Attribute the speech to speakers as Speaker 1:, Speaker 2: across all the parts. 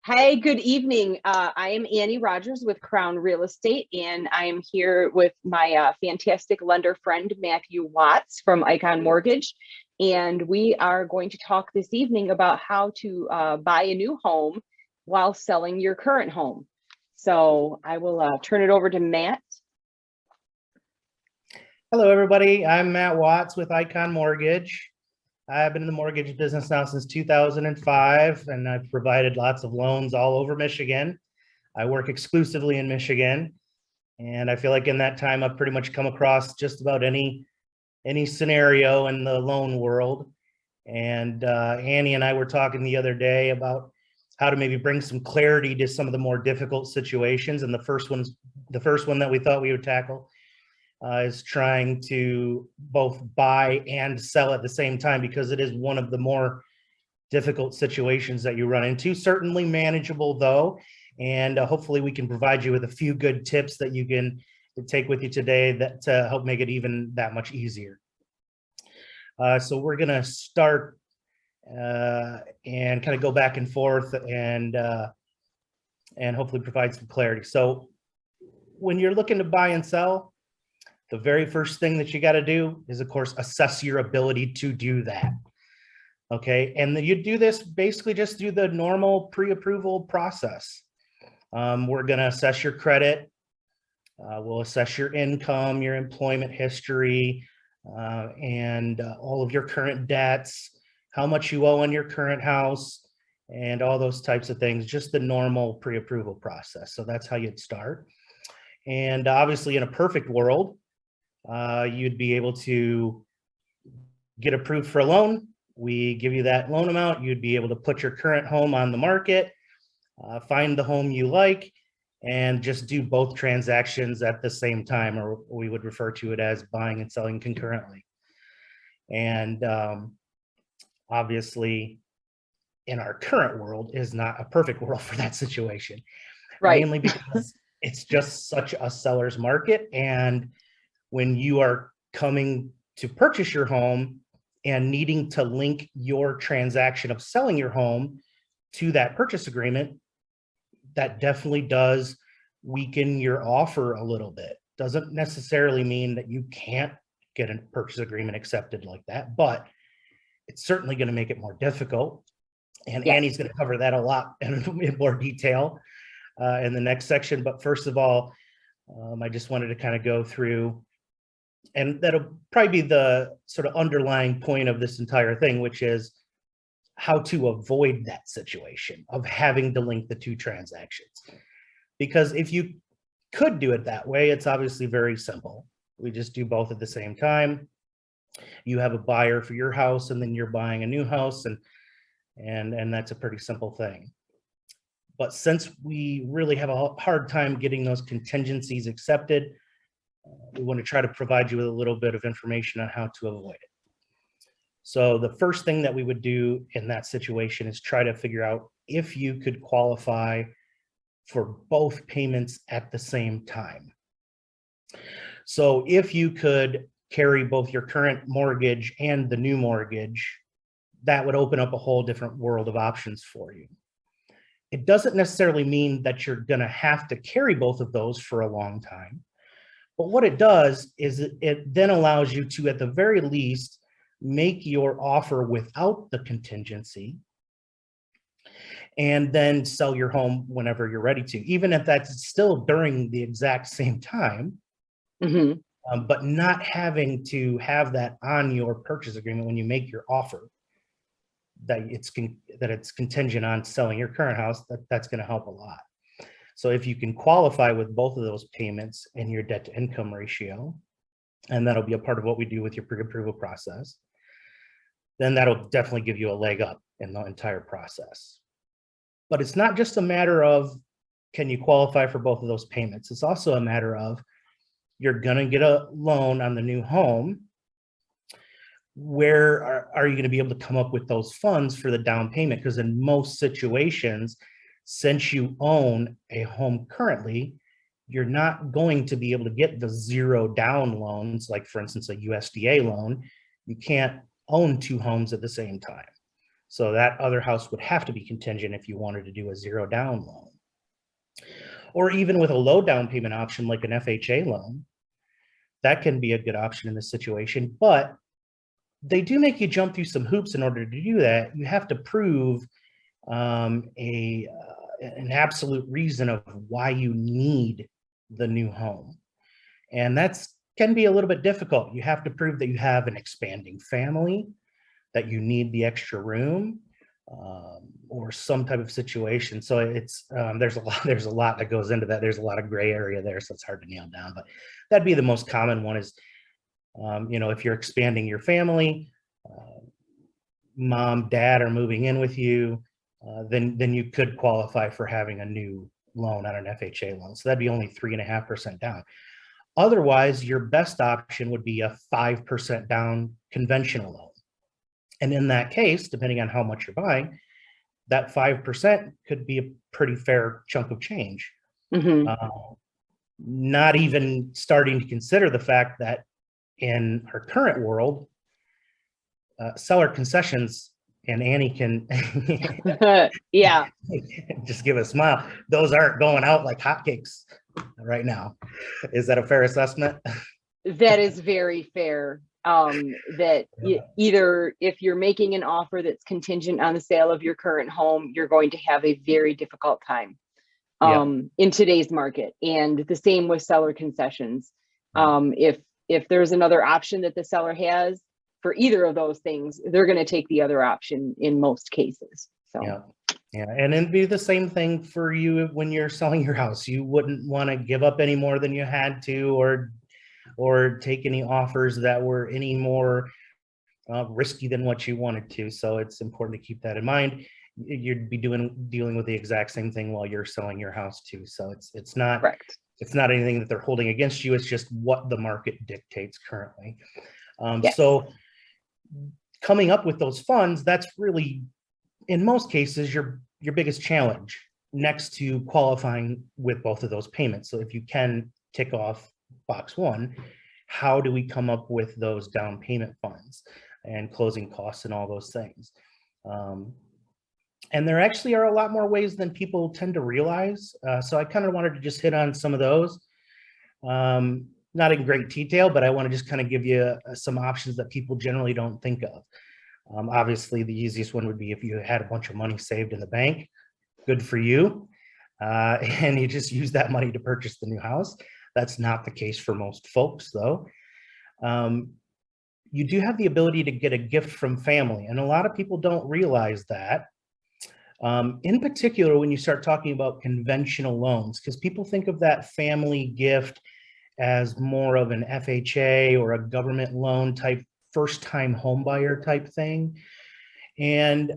Speaker 1: Hey, good evening. I am Annie Rodgers with Crown Real Estate, and I am here with my fantastic lender friend, Matthew Watts from Icon Mortgage. And we are going to talk this evening about how to buy a new home while selling your current home. So I will turn it over to Matt.
Speaker 2: Hello, everybody. I'm Matt Watts with Icon Mortgage. I've been in the mortgage business now since 2005, and I've provided lots of loans all over Michigan. I work exclusively in Michigan, and I feel like in that time I've pretty much come across just about any scenario in the loan world. And Annie and I were talking the other day about how to maybe bring some clarity to some of the more difficult situations. And the first one that we thought we would tackle is trying to both buy and sell at the same time, because it is one of the more difficult situations that you run into. Certainly manageable though, and hopefully we can provide you with a few good tips that you can take with you today that to help make it even that much easier. So we're going to start and kind of go back and forth and hopefully provide some clarity. So when you're looking to buy and sell, the very first thing that you got to do is, of course, assess your ability to do that. Okay. And then you do this basically just through the normal pre-approval process. We're going to assess your credit. We'll assess your income, your employment history, and all of your current debts, how much you owe on your current house, and all those types of things, just the normal pre-approval process. So that's how you'd start. And obviously in a perfect world, you'd be able to get approved for a loan. We give you that loan amount. You'd be able to put your current home on the market, find the home you like, and just do both transactions at the same time, or we would refer to it as buying and selling concurrently. And obviously, in our current world is not a perfect world for that situation,
Speaker 1: Right.
Speaker 2: mainly because it's just such a seller's market. And when you are coming to purchase your home and needing to link your transaction of selling your home to that purchase agreement, that definitely does weaken your offer a little bit. Doesn't necessarily mean that you can't get a purchase agreement accepted like that, but it's certainly going to make it more difficult. And
Speaker 1: Yes.
Speaker 2: Annie's going to cover that a lot in more detail in the next section. But first of all, I just wanted to kind of go through, and that'll probably be the sort of underlying point of this entire thing, which is how to avoid that situation of having to link the two transactions. Because if you could do it that way, it's obviously very simple. We just do both at the same time. You have a buyer for your house, and then you're buying a new house, and that's a pretty simple thing. But since we really have a hard time getting those contingencies accepted, we want to try to provide you with a little bit of information on how to avoid it. So the first thing that we would do in that situation is try to figure out if you could qualify for both payments at the same time. So if you could carry both your current mortgage and the new mortgage, that would open up a whole different world of options for you. It doesn't necessarily mean that you're going to have to carry both of those for a long time. But what it does is it then allows you to, at the very least, make your offer without the contingency and then sell your home whenever you're ready to, even if that's still during the exact same time, but not having to have that on your purchase agreement when you make your offer, that it's contingent on selling your current house. That's going to help a lot. So if you can qualify with both of those payments and your debt to income ratio, and that'll be a part of what we do with your pre-approval process, then that'll definitely give you a leg up in the entire process. But it's not just a matter of can you qualify for both of those payments. It's also a matter of you're going to get a loan on the new home. Where are you going to be able to come up with those funds for the down payment? Because in most situations, since you own a home currently, you're not going to be able to get the zero down loans, like for instance, a USDA loan. You can't own two homes at the same time. So that other house would have to be contingent if you wanted to do a zero down loan. Or even with a low down payment option like an FHA loan, that can be a good option in this situation. But they do make you jump through some hoops in order to do that. You have to prove an absolute reason of why you need the new home. And that's can be a little bit difficult. You have to prove that you have an expanding family, that you need the extra room, or some type of situation. So it's there's a lot that goes into that. There's a lot of gray area there, so it's hard to nail down. But that'd be the most common one is, if you're expanding your family, mom, dad are moving in with you, then you could qualify for having a new loan on an FHA loan. So that'd be only 3.5% down. Otherwise, your best option would be a 5% down conventional loan. And in that case, depending on how much you're buying, that 5% could be a pretty fair chunk of change. Not even starting to consider the fact that in our current world, seller concessions, and Annie can
Speaker 1: Yeah,
Speaker 2: just give a smile. Those aren't going out like hotcakes right now. Is that a fair assessment?
Speaker 1: that is very fair. That either if you're making an offer that's contingent on the sale of your current home, you're going to have a very difficult time in today's market. And the same with seller concessions. If there's another option that the seller has for either of those things, they're going to take the other option in most cases. So
Speaker 2: yeah, and it'd be the same thing for you when you're selling your house. You wouldn't want to give up any more than you had to, or take any offers that were any more risky than what you wanted to. So it's important to keep that in mind. You'd be dealing with the exact same thing while you're selling your house too. So it's not
Speaker 1: correct.
Speaker 2: It's not anything that they're holding against you. It's just what the market dictates currently.
Speaker 1: Yes.
Speaker 2: So coming up with those funds, that's really, in most cases, your biggest challenge next to qualifying with both of those payments. So if you can tick off box one, how do we come up with those down payment funds and closing costs and all those things? And there actually are a lot more ways than people tend to realize. So I kind of wanted to just hit on some of those. Not in great detail, but I want to just kind of give you some options that people generally don't think of. Obviously, the easiest one would be if you had a bunch of money saved in the bank. Good for you. And you just use that money to purchase the new house. That's not the case for most folks, though. You do have the ability to get a gift from family, and a lot of people don't realize that. In particular, when you start talking about conventional loans, because people think of that family gift as more of an FHA or a government loan type, first-time homebuyer type thing. And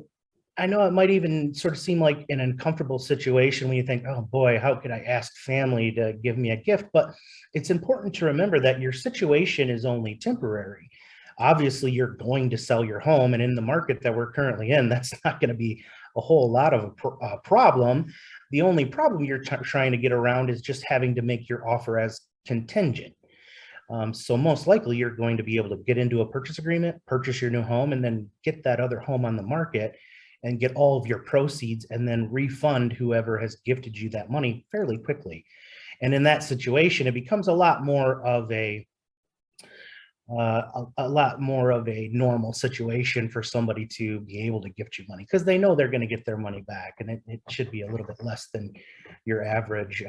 Speaker 2: I know it might even sort of seem like an uncomfortable situation when you think, oh boy, how could I ask family to give me a gift? But it's important to remember that your situation is only temporary. Obviously, you're going to sell your home, and in the market that we're currently in, that's not going to be a whole lot of a problem. The only problem you're trying to get around is just having to make your offer as contingent. So most likely you're going to be able to get into a purchase agreement, purchase your new home, and then get that other home on the market and get all of your proceeds and then refund whoever has gifted you that money fairly quickly. And in that situation, it becomes a lot more of a normal situation for somebody to be able to gift you money because they know they're going to get their money back, and it should be a little bit less than your average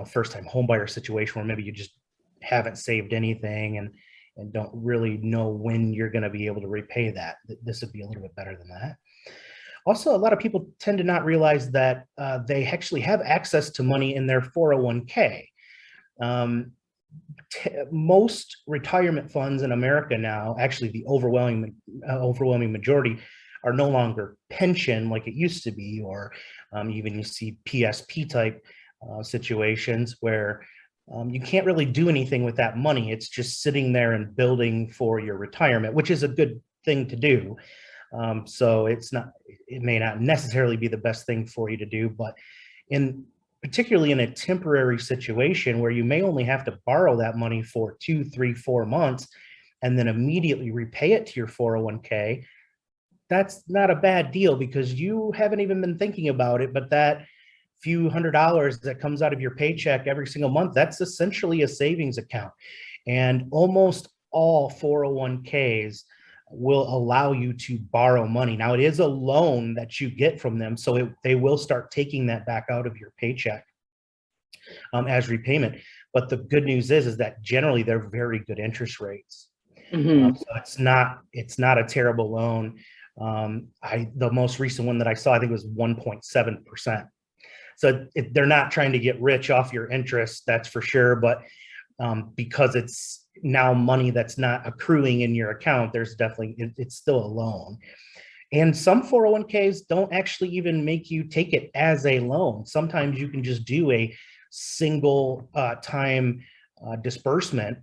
Speaker 2: first-time homebuyer situation where maybe you just haven't saved anything and don't really know when you're going to be able to repay that. This would be a little bit better than that. Also, a lot of people tend to not realize that they actually have access to money in their 401k. Most retirement funds in America now, actually the overwhelming majority, are no longer pension like it used to be, or even you see PSP type situations where you can't really do anything with that money. It's just sitting there and building for your retirement, which is a good thing to do. So it may not necessarily be the best thing for you to do, but particularly in a temporary situation where you may only have to borrow that money for 2, 3, 4 months and then immediately repay it to your 401k, that's not a bad deal because you haven't even been thinking about it, but that few $100s that comes out of your paycheck every single month, that's essentially a savings account. And almost all 401ks will allow you to borrow money. Now, it is a loan that you get from them, so they will start taking that back out of your paycheck as repayment. But the good news is that generally they're very good interest rates. So it's not a terrible loan. The most recent one that I saw, I think was 1.7%. So they're not trying to get rich off your interest, that's for sure. But because it's now money that's not accruing in your account, there's definitely, it's still a loan. And some 401ks don't actually even make you take it as a loan. Sometimes you can just do a single time disbursement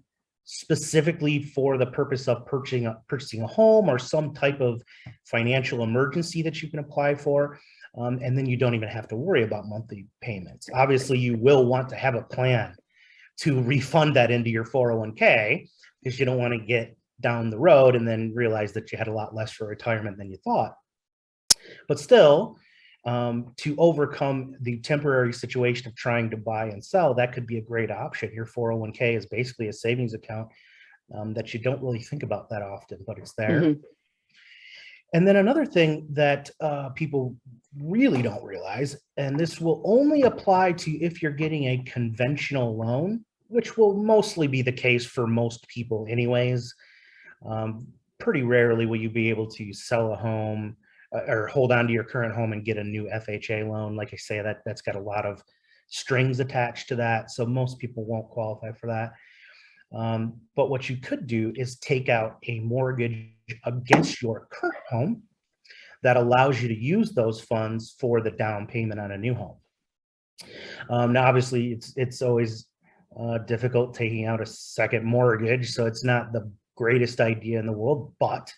Speaker 2: specifically for the purpose of purchasing a home or some type of financial emergency that you can apply for. And then you don't even have to worry about monthly payments. Obviously, you will want to have a plan to refund that into your 401k because you don't want to get down the road and then realize that you had a lot less for retirement than you thought. But still, to overcome the temporary situation of trying to buy and sell, that could be a great option. Your 401k is basically a savings account that you don't really think about that often, but it's there. And then another thing that people really don't realize, and this will only apply to if you're getting a conventional loan, which will mostly be the case for most people anyways. Pretty rarely will you be able to sell a home or hold on to your current home and get a new FHA loan. Like I say, that's got a lot of strings attached to that. So most people won't qualify for that. But what you could do is take out a mortgage against your current home that allows you to use those funds for the down payment on a new home. Now, obviously, it's always difficult taking out a second mortgage, so it's not the greatest idea in the world. But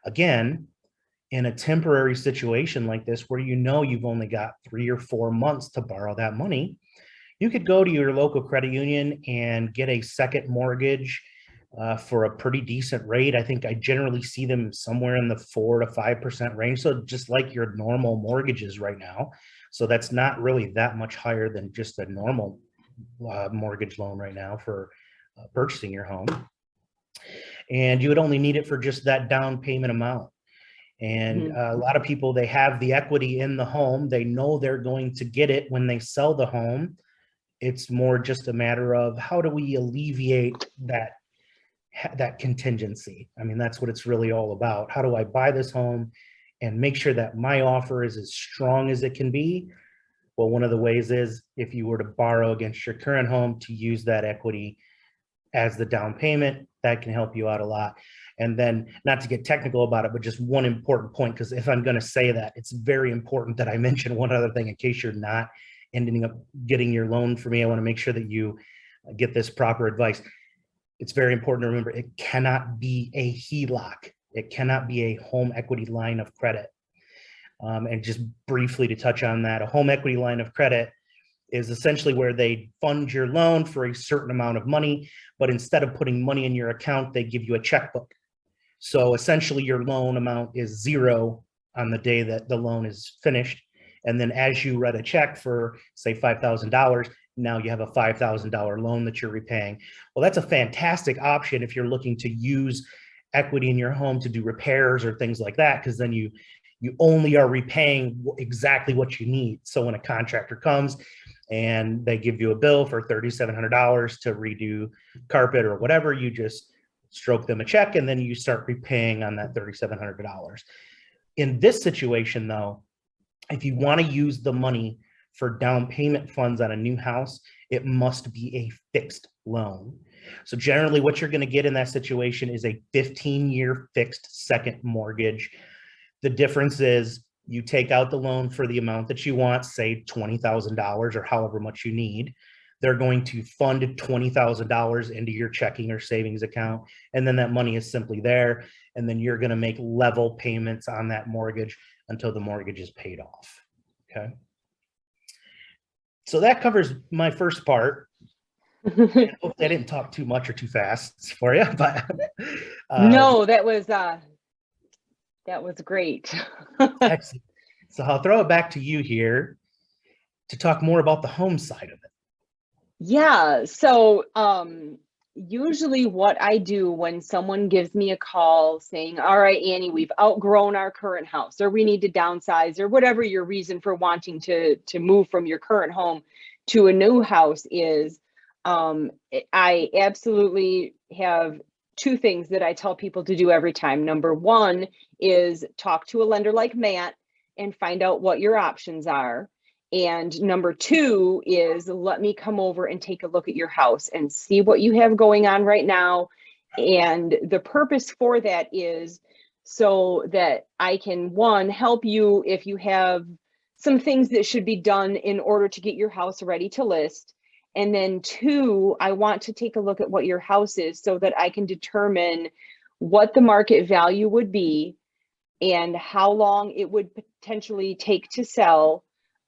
Speaker 2: again, in a temporary situation like this, where you know you've only got 3 or 4 months to borrow that money, you could go to your local credit union and get a second mortgage for a pretty decent rate. I think I generally see them somewhere in the 4 to 5% range. So just like your normal mortgages right now. So that's not really that much higher than just a normal mortgage loan right now for purchasing your home. And you would only need it for just that down payment amount. And a lot of people, they have the equity in the home. They know they're going to get it when they sell the home. It's more just a matter of how do we alleviate that contingency? I mean, that's what it's really all about. How do I buy this home and make sure that my offer is as strong as it can be? Well, one of the ways is if you were to borrow against your current home to use that equity as the down payment, that can help you out a lot. And then, not to get technical about it, but just one important point, because if I'm going to say that, it's very important that I mention one other thing in case you're not ending up getting your loan for me. I want to make sure that you get this proper advice. It's very important to remember it cannot be a HELOC. It cannot be a home equity line of credit. And just briefly to touch on that, a home equity line of credit is essentially where they fund your loan for a certain amount of money, but instead of putting money in your account, they give you a checkbook. So essentially your loan amount is zero on the day that the loan is finished. And then as you write a check for, say, $5,000, now you have a $5,000 loan that you're repaying. Well, that's a fantastic option if you're looking to use equity in your home to do repairs or things like that, because then you only are repaying exactly what you need. So when a contractor comes and they give you a bill for $3,700 to redo carpet or whatever, you just stroke them a check and then you start repaying on that $3,700. In this situation, though, if you want to use the money for down payment funds on a new house, it must be a fixed loan. So generally what you're going to get in that situation is a 15-year fixed second mortgage. The difference is you take out the loan for the amount that you want, say $20,000 or however much you need. They're going to fund $20,000 into your checking or savings account. And then that money is simply there. And then you're going to make level payments on that mortgage until the mortgage is paid off. Okay. So that covers my first part. I hope I didn't talk too much or too fast for you, but
Speaker 1: no, that was That was great.
Speaker 2: Excellent. So I'll throw it back to you here to talk more about the home side of it.
Speaker 1: Yeah. So, usually what I do when someone gives me a call saying, all right, Annie, we've outgrown our current house, or we need to downsize, or whatever your reason for wanting to move from your current home to a new house is, I absolutely have two things that I tell people to do every time. Number one is talk to a lender like Matt and find out what your options are. And number two is let me come over and take a look at your house and see what you have going on right now. And the purpose for that is so that I can, one, help you if you have some things that should be done in order to get your house ready to list. And then two, I want to take a look at what your house is so that I can determine what the market value would be and how long it would potentially take to sell.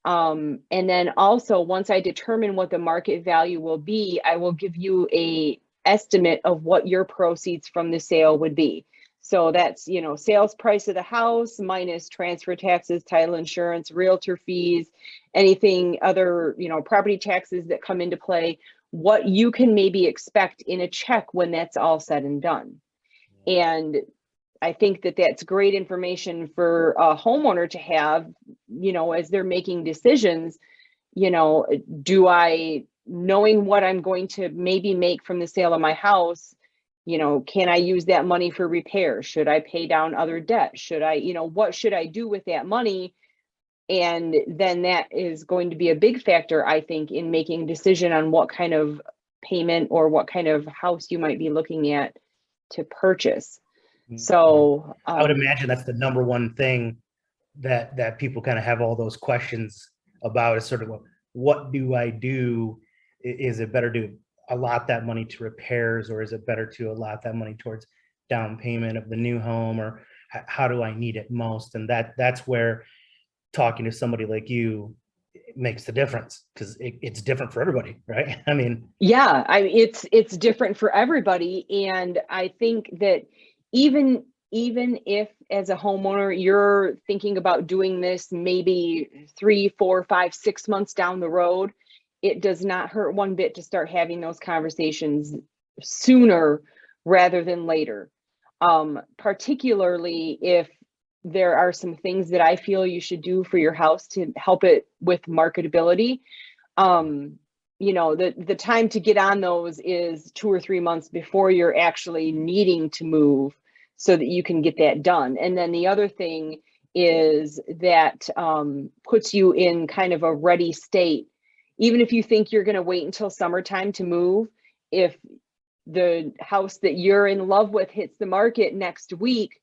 Speaker 1: And then also, once I determine what the market value will be, I will give you a estimate of what your proceeds from the sale would be. So that's, sales price of the house minus transfer taxes, title insurance, realtor fees, anything other, property taxes that come into play, what you can maybe expect in a check when that's all said and done. And I think that that's great information for a homeowner to have, as they're making decisions. Do I, knowing what I'm going to maybe make from the sale of my house, can I use that money for repairs? Should I pay down other debt? Should I, what should I do with that money? And then that is going to be a big factor, I think, in making a decision on what kind of payment or what kind of house you might be looking at to purchase. So
Speaker 2: I would imagine that's the number one thing that people kind of have all those questions about, is sort of what do I do? Is it better to allot that money to repairs, or is it better to allot that money towards down payment of the new home, or how do I need it most? And that's where talking to somebody like you makes the difference, because it's different for everybody, right? I mean,
Speaker 1: yeah, it's different for everybody. And I think that even if as a homeowner you're thinking about doing this maybe 3, 4, 5, 6 months down the road, it does not hurt one bit to start having those conversations sooner rather than later. Particularly if there are some things that I feel you should do for your house to help it with marketability. The time to get on those is 2 or 3 months before you're actually needing to move so that you can get that done. And then the other thing is that puts you in kind of a ready state. Even if you think you're going to wait until summertime to move, if the house that you're in love with hits the market next week,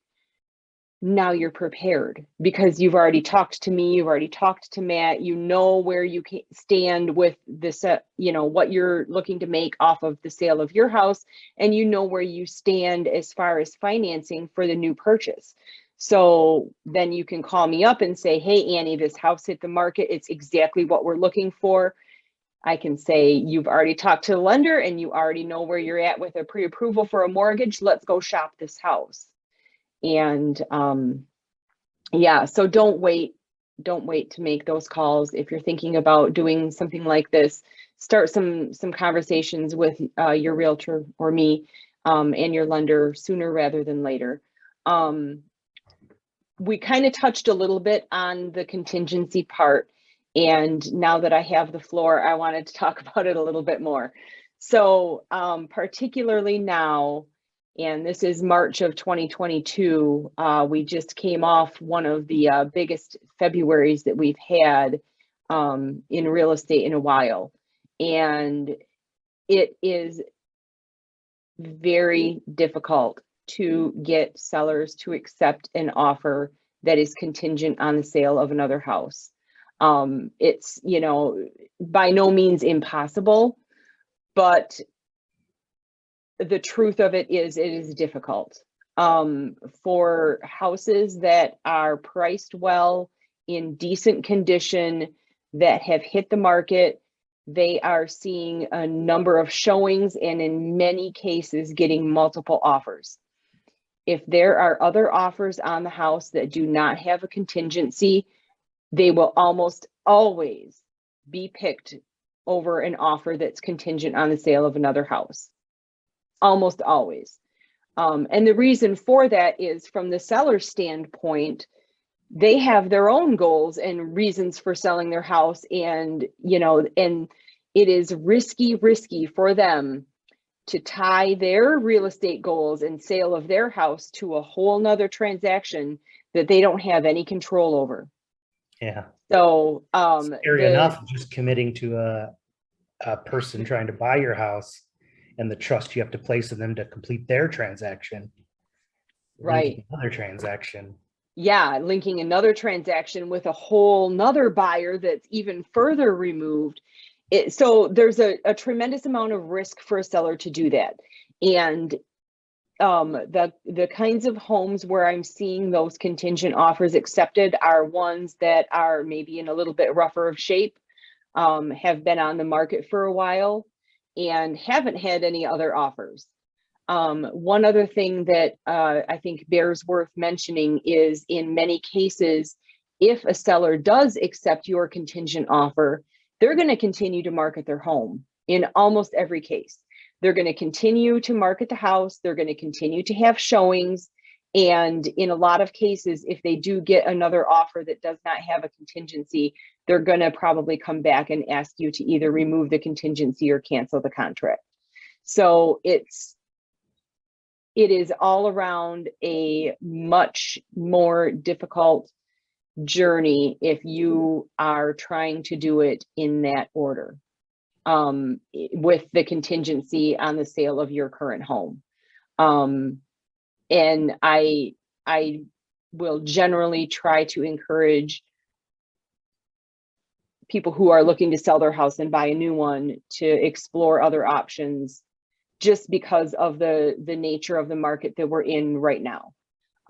Speaker 1: now you're prepared because you've already talked to me, you've already talked to Matt, where you can stand with this, what you're looking to make off of the sale of your house, and where you stand as far as financing for the new purchase. So then you can call me up and say, hey, Annie, this house hit the market. It's exactly what we're looking for. I can say, you've already talked to the lender and you already know where you're at with a pre-approval for a mortgage. Let's go shop this house. And yeah, so don't wait to make those calls. If you're thinking about doing something like this, start some conversations with your realtor or me and your lender sooner rather than later. We kind of touched a little bit on the contingency part, and now that I have the floor, I wanted to talk about it a little bit more. So particularly now, and this is March of 2022, we just came off one of the biggest Februarys that we've had in real estate in a while. And it is very difficult to get sellers to accept an offer that is contingent on the sale of another house. It's, by no means impossible, but the truth of it is difficult. For houses that are priced well, in decent condition, that have hit the market, they are seeing a number of showings and in many cases getting multiple offers. If there are other offers on the house that do not have a contingency, they will almost always be picked over an offer that's contingent on the sale of another house. Almost always. And the reason for that is, from the seller's standpoint, they have their own goals and reasons for selling their house. And, and it is risky for them to tie their real estate goals and sale of their house to a whole nother transaction that they don't have any control over.
Speaker 2: Yeah.
Speaker 1: So,
Speaker 2: Scary enough, just committing to a person trying to buy your house and the trust you have to place in them to complete their transaction.
Speaker 1: right.
Speaker 2: Another transaction.
Speaker 1: Yeah, linking another transaction with a whole nother buyer that's even further removed. So there's a tremendous amount of risk for a seller to do that. And the kinds of homes where I'm seeing those contingent offers accepted are ones that are maybe in a little bit rougher of shape, have been on the market for a while, and haven't had any other offers. One other thing that I think bears worth mentioning is, in many cases, if a seller does accept your contingent offer, they're going to continue to market their home. In almost every case, they're going to continue to market the house. They're going to continue to have showings. And in a lot of cases, if they do get another offer that does not have a contingency, they're going to probably come back and ask you to either remove the contingency or cancel the contract. So it is all around a much more difficult journey if you are trying to do it in that order, with the contingency on the sale of your current home. And I will generally try to encourage people who are looking to sell their house and buy a new one to explore other options, just because of the nature of the market that we're in right now.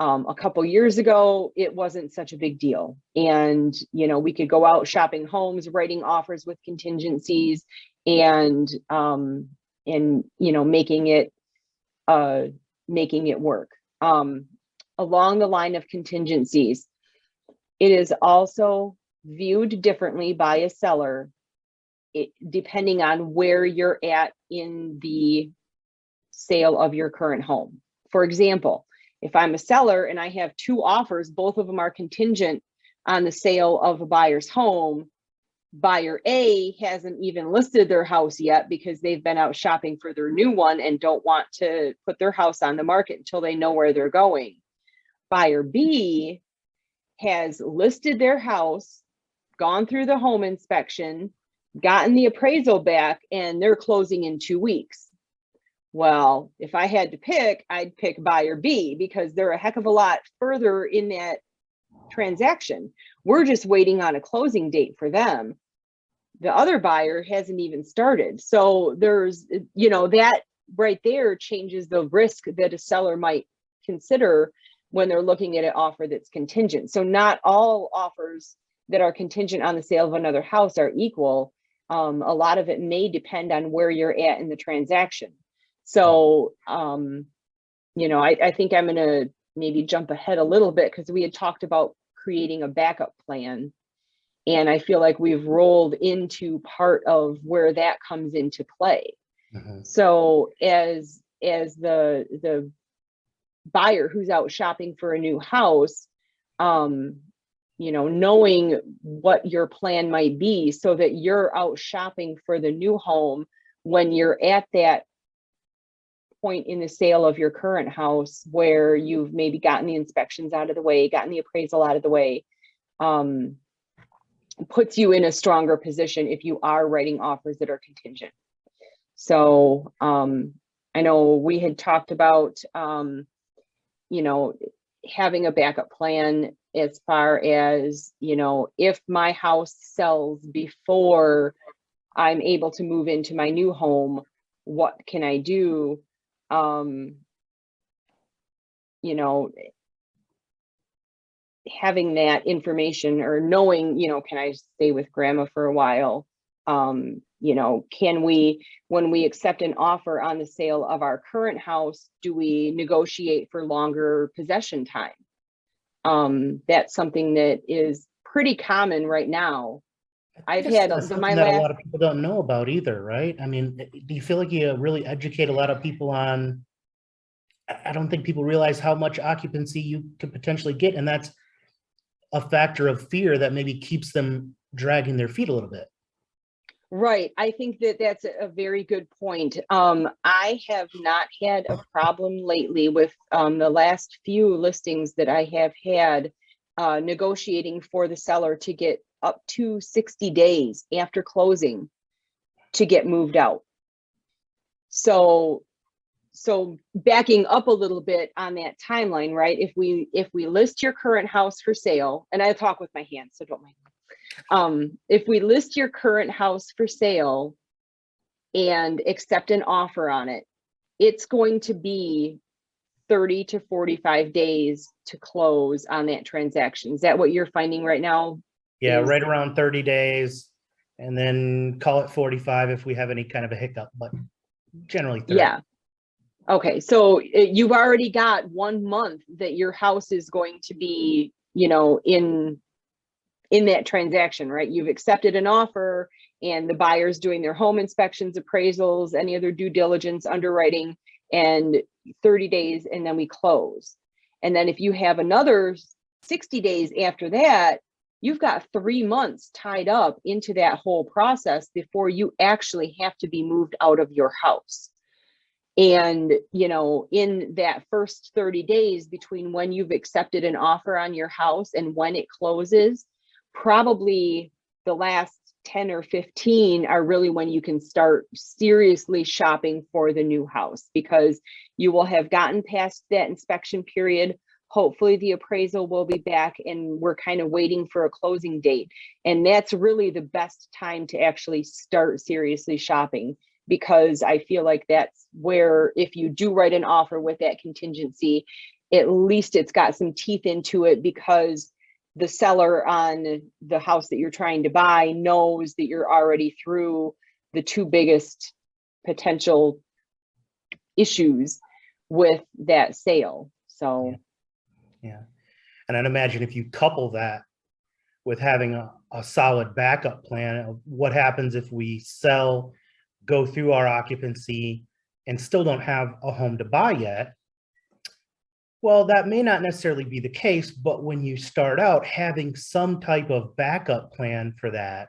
Speaker 1: A couple years ago, it wasn't such a big deal. And, we could go out shopping homes, writing offers with contingencies, and making it work. Along the line of contingencies, it is also viewed differently by a seller, depending on where you're at in the sale of your current home. For example, if I'm a seller and I have two offers, both of them are contingent on the sale of a buyer's home, buyer A hasn't even listed their house yet because they've been out shopping for their new one and don't want to put their house on the market until they know where they're going. Buyer B has listed their house, gone through the home inspection, gotten the appraisal back, and they're closing in 2 weeks. Well, if I had to pick, I'd pick buyer B because they're a heck of a lot further in that transaction. We're just waiting on a closing date for them. The other buyer hasn't even started. So there's, that right there changes the risk that a seller might consider when they're looking at an offer that's contingent. So not all offers that are contingent on the sale of another house are equal. A lot of it may depend on where you're at in the transaction. So, I think I'm going to maybe jump ahead a little bit, because we had talked about creating a backup plan. And I feel like we've rolled into part of where that comes into play. Mm-hmm. So as the buyer who's out shopping for a new house, knowing what your plan might be so that you're out shopping for the new home when you're at that point in the sale of your current house where you've maybe gotten the inspections out of the way, gotten the appraisal out of the way, puts you in a stronger position if you are writing offers that are contingent. So I know we had talked about, having a backup plan as far as, if my house sells before I'm able to move into my new home, what can I do? Having that information, or knowing, can I stay with grandma for a while? can we, when we accept an offer on the sale of our current house, do we negotiate for longer possession time? That's something that is pretty common right now. I've had
Speaker 2: something that a lot of people don't know about either, right? I mean, do you feel like you really educate a lot of people on? I don't think people realize how much occupancy you could potentially get, and that's a factor of fear that maybe keeps them dragging their feet a little bit.
Speaker 1: Right. I think that that's a very good point. I have not had a problem lately with the last few listings that I have had negotiating for the seller to get up to 60 days after closing to get moved out. So backing up a little bit on that timeline, right? If we list your current house for sale, and I talk with my hands, so don't mind. If we list your current house for sale and accept an offer on it, it's going to be 30 to 45 days to close on that transaction. Is that what you're finding right now?
Speaker 2: Yeah, right around 30 days, and then call it 45 if we have any kind of a hiccup, but generally 30.
Speaker 1: Yeah. Okay, so you've already got 1 month that your house is going to be, in that transaction, right? You've accepted an offer and the buyer's doing their home inspections, appraisals, any other due diligence, underwriting, and 30 days, and then we close. And then if you have another 60 days after that, you've got 3 months tied up into that whole process before you actually have to be moved out of your house. And, in that first 30 days between when you've accepted an offer on your house and when it closes, probably the last 10 or 15 are really when you can start seriously shopping for the new house, because you will have gotten past that inspection period. Hopefully the appraisal will be back and we're kind of waiting for a closing date. And that's really the best time to actually start seriously shopping, because I feel like that's where, if you do write an offer with that contingency, at least it's got some teeth into it, because the seller on the house that you're trying to buy knows that you're already through the two biggest potential issues with that sale. So,
Speaker 2: yeah. And I'd imagine if you couple that with having a solid backup plan of what happens if we sell, go through our occupancy, and still don't have a home to buy yet. Well, that may not necessarily be the case, but when you start out having some type of backup plan for that,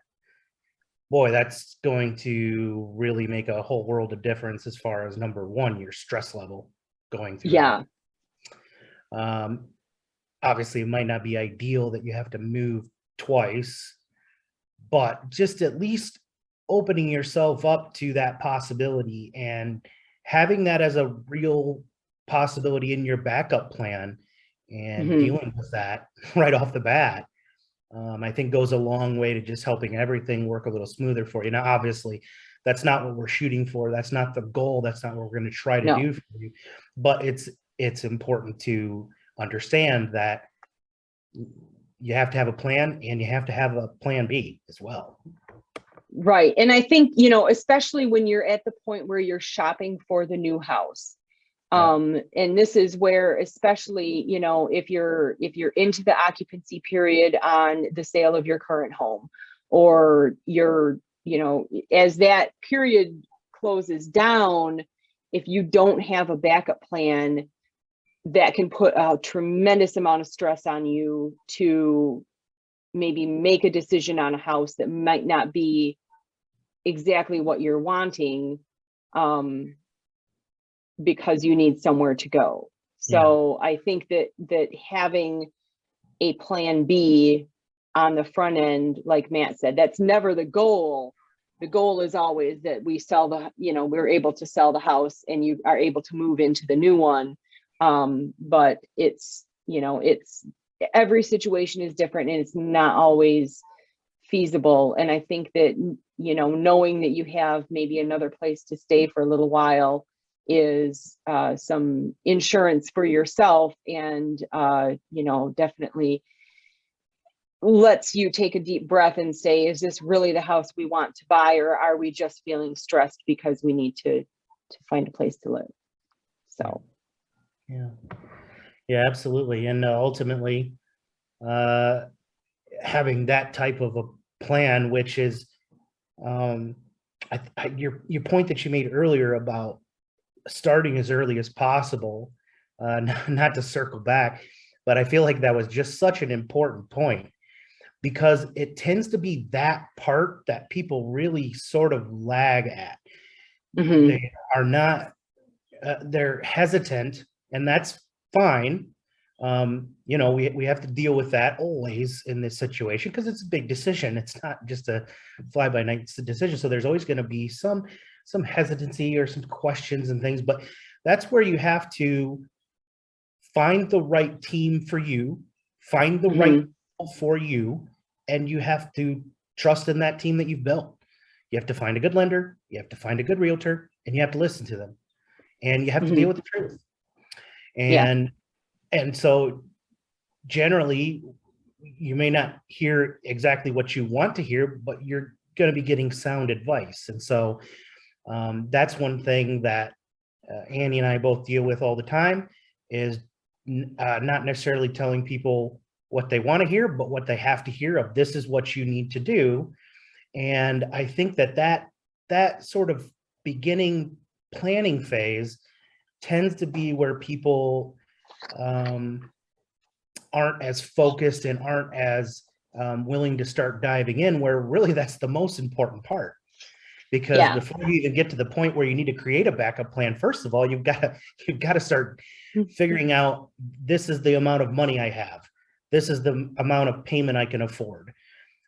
Speaker 2: boy, that's going to really make a whole world of difference as far as, number one, your stress level going through.
Speaker 1: yeah.
Speaker 2: Obviously, it might not be ideal that you have to move twice, but just at least opening yourself up to that possibility and having that as a real possibility in your backup plan and dealing with that right off the bat, I think goes a long way to just helping everything work a little smoother for you. Now, obviously, that's not what we're shooting for. That's not the goal. That's not what we're going to try to do for you. But it's important to understand that you have to have a plan, and you have to have a plan B as well.
Speaker 1: Right. And I think, especially when you're at the point where you're shopping for the new house. And this is where, especially, if you're into the occupancy period on the sale of your current home, or you're, as that period closes down, if you don't have a backup plan, that can put a tremendous amount of stress on you to maybe make a decision on a house that might not be exactly what you're wanting, because you need somewhere to go. So I think that having a plan B on the front end, like Matt said, that's never the goal. The goal is always that we sell we're able to sell the house and you are able to move into the new one. But it's every situation is different, and it's not always feasible. And I think that, knowing that you have maybe another place to stay for a little while is some insurance for yourself, and definitely lets you take a deep breath and say, is this really the house we want to buy, or are we just feeling stressed because we need to find a place to live? So
Speaker 2: Yeah, yeah, absolutely. And ultimately, having that type of a plan, which is your point that you made earlier about starting as early as possible, not to circle back, but I feel like that was just such an important point, because it tends to be that part that people really sort of lag at. They are not, they're hesitant, and that's fine. We have to deal with that always in this situation, because it's a big decision. It's not just a fly by night decision. So there's always going to be some hesitancy or some questions and things, but that's where you have to find the right team for you, find the right people for you, and you have to trust in that team that you've built. You have to find a good lender, you have to find a good realtor, and you have to listen to them, and you have to deal with the truth. And so generally, you may not hear exactly what you want to hear, but you're going to be getting sound advice. And so that's one thing that Annie and I both deal with all the time, is not necessarily telling people what they want to hear, but what they have to hear of, this is what you need to do. And I think that sort of beginning planning phase tends to be where people aren't as focused and aren't as willing to start diving in, where really that's the most important part. Because before you even get to the point where you need to create a backup plan, first of all, you've got to start figuring out, this is the amount of money I have. This is the amount of payment I can afford.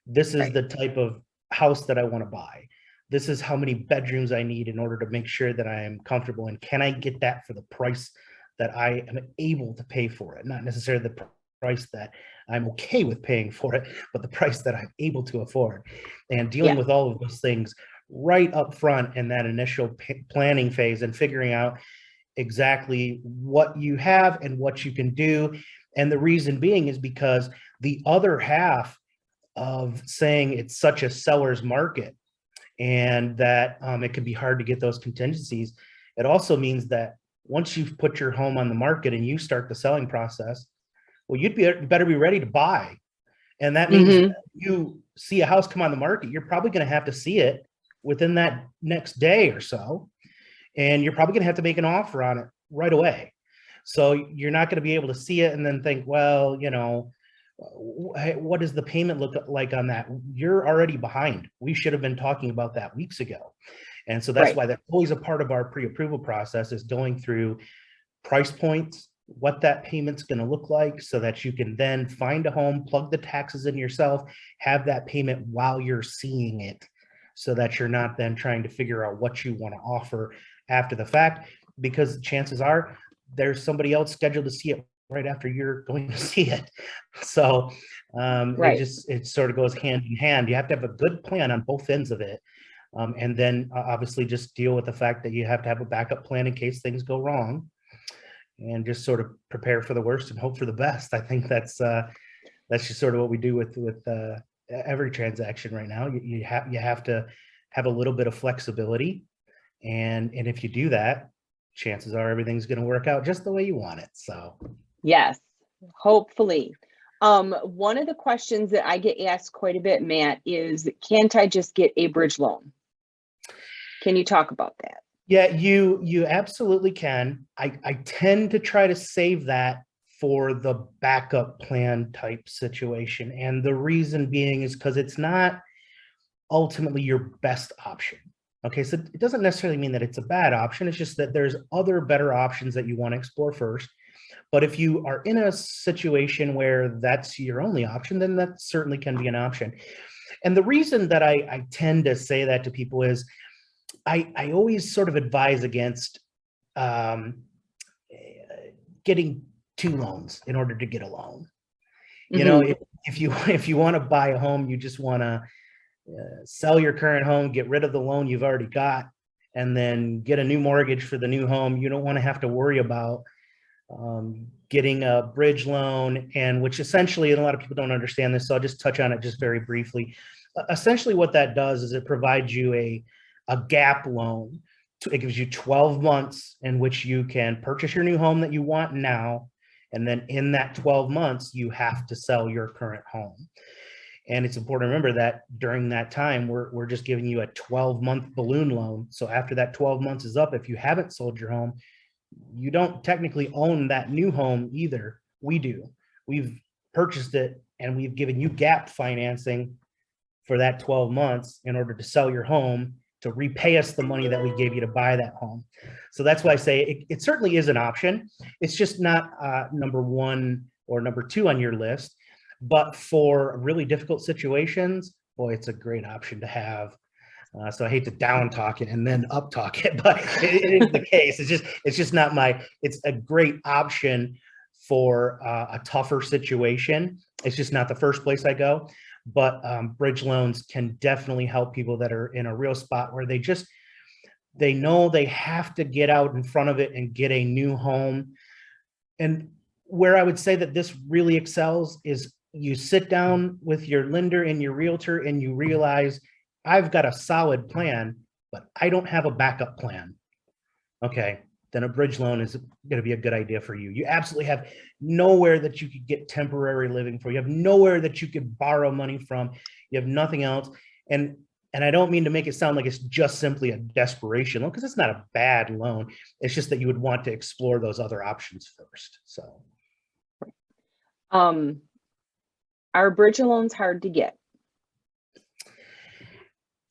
Speaker 2: This is the type of house that I want to buy. This is how many bedrooms I need in order to make sure that I am comfortable. And can I get that for the price that I am able to pay for it? Not necessarily the price that I'm okay with paying for it, but the price that I'm able to afford. And dealing with all of those things right up front in that initial planning phase, and figuring out exactly what you have and what you can do. And the reason being is because the other half of saying it's such a seller's market, and that it can be hard to get those contingencies, it also means that once you've put your home on the market and you start the selling process, well, you better be ready to buy. And that means you see a house come on the market, you're probably going to have to see it within that next day or so. And you're probably going to have to make an offer on it right away. So you're not going to be able to see it and then think, well, what does the payment look like on that? You're already behind. We should have been talking about that weeks ago. And so that's why that's always a part of our pre-approval process, is going through price points, what that payment's going to look like, so that you can then find a home, plug the taxes in yourself, have that payment while you're seeing it, so that you're not then trying to figure out what you want to offer after the fact, because chances are there's somebody else scheduled to see it right after you're going to see it. So it sort of goes hand in hand. You have to have a good plan on both ends of it. And then obviously just deal with the fact that you have to have a backup plan in case things go wrong, and just sort of prepare for the worst and hope for the best. I think that's just sort of what we do with every transaction right now. You have to have a little bit of flexibility, and if you do that, chances are everything's going to work out just the way you want it. So
Speaker 1: yes, hopefully. One of the questions that I get asked quite a bit, Matt, is, can't I just get a bridge loan? Can you talk about that?
Speaker 2: Yeah, you absolutely can. I tend to try to save that for the backup plan type situation. And the reason being is because it's not ultimately your best option. Okay, so it doesn't necessarily mean that it's a bad option. It's just that there's other better options that you want to explore first. But if you are in a situation where that's your only option, then that certainly can be an option. And the reason that I tend to say that to people is I always sort of advise against getting two loans in order to get a loan. You know, if you want to buy a home, you just want to sell your current home, get rid of the loan you've already got, and then get a new mortgage for the new home. You don't want to have to worry about getting a bridge loan, and which essentially, and a lot of people don't understand this, so I'll just touch on it just very briefly. Essentially what that does is it provides you a gap loan. It gives you 12 months in which you can purchase your new home that you want now. And then in that 12 months, you have to sell your current home. And it's important to remember that during that time, we're just giving you a 12-month balloon loan. So after that 12 months is up, if you haven't sold your home, you don't technically own that new home either. We do. We've purchased it and we've given you gap financing for that 12 months in order to sell your home, to repay us the money that we gave you to buy that home. So that's why I say it certainly is an option. It's just not number one or number two on your list. But for really difficult situations, boy, it's a great option to have. So I hate to down talk it and then up talk it, but it is the case. It's just not it's a great option for a tougher situation. It's just not the first place I go. But bridge loans can definitely help people that are in a real spot where they know they have to get out in front of it and get a new home. And where I would say that this really excels is you sit down with your lender and your realtor and you realize, I've got a solid plan, but I don't have a backup plan. Okay, then a bridge loan is going to be a good idea for you. You absolutely have nowhere that you could get temporary living for. You have nowhere that you could borrow money from. You have nothing else. And I don't mean to make it sound like it's just simply a desperation loan, because it's not a bad loan. It's just that you would want to explore those other options first. So,
Speaker 1: are bridge loans hard to get?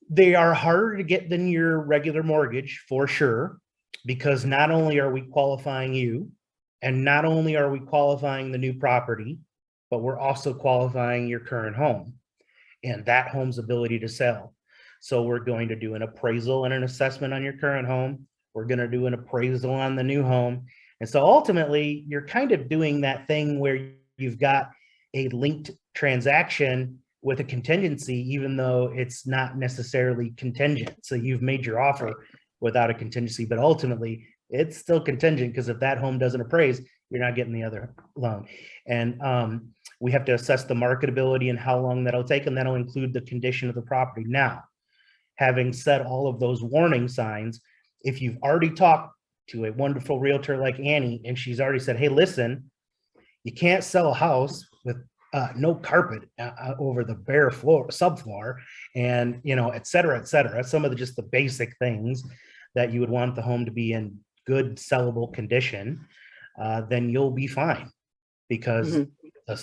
Speaker 2: They are harder to get than your regular mortgage, for sure, because not only are we qualifying you, and not only are we qualifying the new property, but we're also qualifying your current home and that home's ability to sell. So we're going to do an appraisal and an assessment on your current home. We're going to do an appraisal on the new home. And so ultimately, you're kind of doing that thing where you've got a linked transaction with a contingency, even though it's not necessarily contingent. So you've made your offer without a contingency, but ultimately it's still contingent, because if that home doesn't appraise, you're not getting the other loan. And we have to assess the marketability and how long that'll take, and that'll include the condition of the property. Now, having said all of those warning signs, if you've already talked to a wonderful realtor like Annie, and she's already said, hey, listen, you can't sell a house with no carpet over the bare floor, subfloor, and, et cetera, et cetera. Some of just the basic things that you would want the home to be in good sellable condition, then you'll be fine, because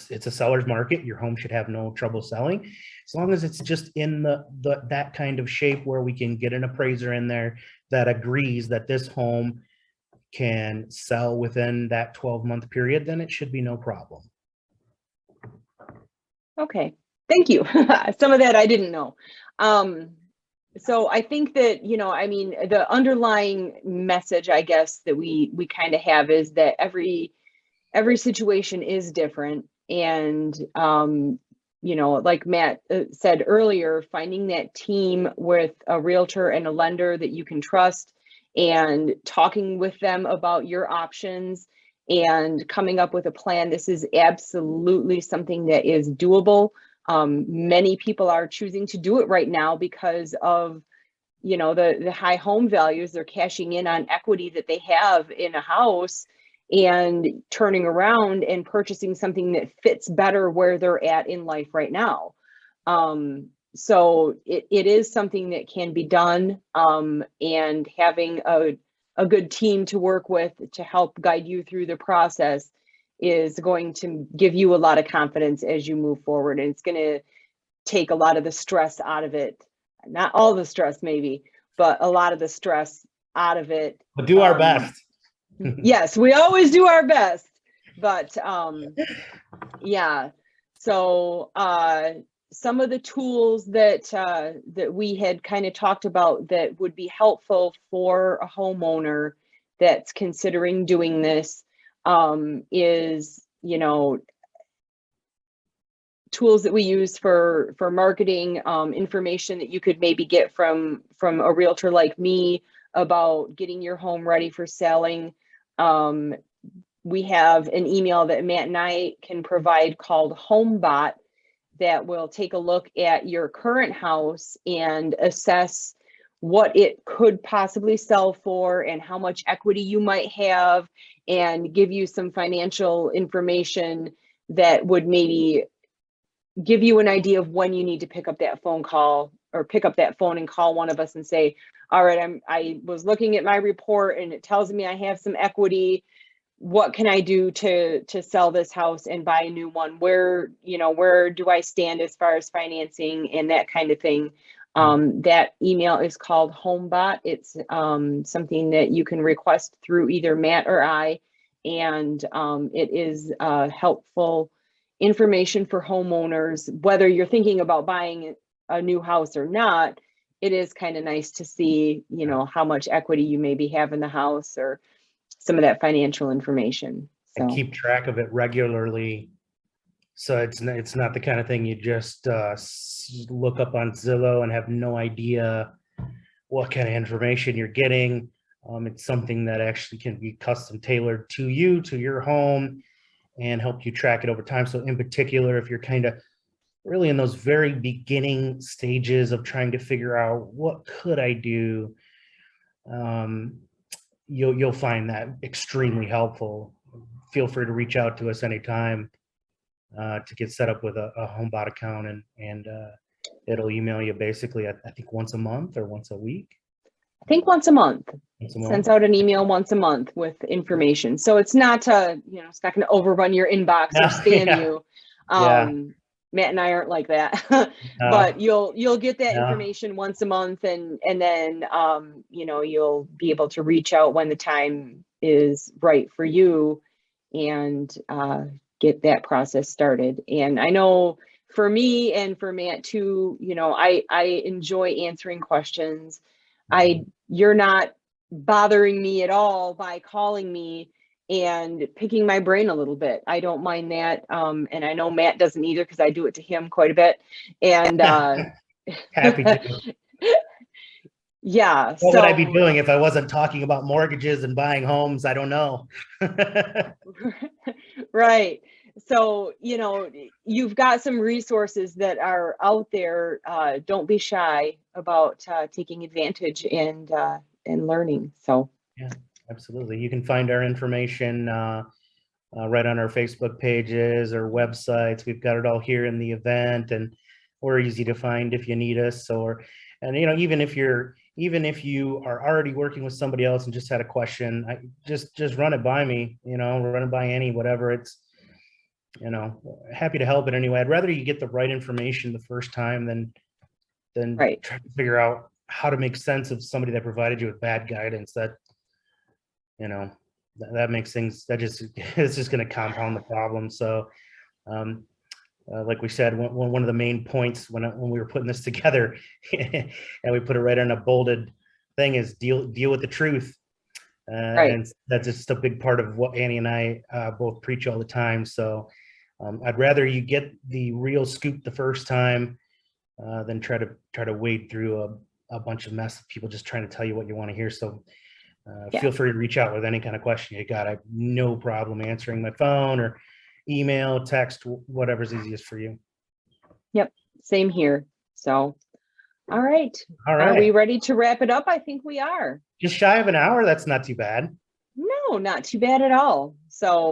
Speaker 2: it's a seller's market. Your home should have no trouble selling, as long as it's just in that kind of shape where we can get an appraiser in there that agrees that this home can sell within that 12-month period, then it should be no problem.
Speaker 1: Okay, thank you. Some of that I didn't know. So I think that, I mean, the underlying message, I guess, that we kind of have is that every situation is different. And, like Matt said earlier, finding that team with a realtor and a lender that you can trust, and talking with them about your options and coming up with a plan. This is absolutely something that is doable. Many people are choosing to do it right now because of, the high home values. They're cashing in on equity that they have in a house and turning around and purchasing something that fits better where they're at in life right now. So it is something that can be done, and having a good team to work with to help guide you through the process is going to give you a lot of confidence as you move forward. And it's going to take a lot of the stress out of it. Not all the stress maybe, but a lot of the stress out of it.
Speaker 2: We'll do our best.
Speaker 1: Yes, we always do our best, but yeah. So some of the tools that we had kind of talked about that would be helpful for a homeowner that's considering doing this is, tools that we use for marketing, information that you could maybe get from a realtor like me about getting your home ready for selling, we have an email that Matt and I can provide called HomeBot that will take a look at your current house and assess what it could possibly sell for and how much equity you might have, and give you some financial information that would maybe give you an idea of when you need to pick up that phone call, or pick up that phone and call one of us and say, all right, I was looking at my report and it tells me I have some equity. What can I do to sell this house and buy a new one? Where do I stand as far as financing and that kind of thing? That email is called HomeBot. It's something that you can request through either Matt or I, and it is helpful information for homeowners, whether you're thinking about buying a new house or not. It is kind of nice to see, how much equity you maybe have in the house, or some of that financial information.
Speaker 2: And
Speaker 1: So
Speaker 2: keep track of it regularly. So it's not the kind of thing you just look up on Zillow and have no idea what kind of information you're getting. It's something that actually can be custom tailored to you, to your home, and help you track it over time. So in particular, if you're kind of really in those very beginning stages of trying to figure out what could I do, you'll find that extremely helpful. Feel free to reach out to us anytime to get set up with a HomeBot account, and it'll email you basically, I think once a month or once a week.
Speaker 1: I think once a month.
Speaker 2: Once a month.
Speaker 1: Sends out an email once a month with information. So it's not it's not going to overrun your inbox or spam you. Matt and I aren't like that. But you'll get that information once a month, and then you'll be able to reach out when the time is right for you, and get that process started. And I know for me and for Matt too, I enjoy answering questions. You're not bothering me at all by calling me and picking my brain a little bit. I don't mind that. And I know Matt doesn't either, because I do it to him quite a bit. And
Speaker 2: happy to.
Speaker 1: Yeah.
Speaker 2: What would I be doing if I wasn't talking about mortgages and buying homes? I don't know.
Speaker 1: Right. So, you've got some resources that are out there. Don't be shy about taking advantage and learning. So
Speaker 2: yeah, absolutely. You can find our information right on our Facebook pages or websites. We've got it all here in the event, and we're easy to find if you need us. Even if you are already working with somebody else and just had a question, just run it by me. Run it by Annie, whatever. It's happy to help in any way. I'd rather you get the right information the first time than
Speaker 1: right.
Speaker 2: try to figure out how to make sense of somebody that provided you with bad guidance. That that makes things, it's just going to compound the problem. So like we said, one of the main points when we were putting this together and we put it right on a bolded thing is deal with the truth.
Speaker 1: Right.
Speaker 2: And that's just a big part of what Annie and I both preach all the time. So I'd rather you get the real scoop the first time than try to wade through a bunch of mess of people just trying to tell you what you want to hear. So feel free to reach out with any kind of question you got. I have no problem answering my phone or email, text, whatever's easiest for you.
Speaker 1: Yep. Same here. So, all right.
Speaker 2: Are
Speaker 1: we ready to wrap it up? I think we are.
Speaker 2: Just shy of an hour. That's not too bad.
Speaker 1: No, not too bad at all. So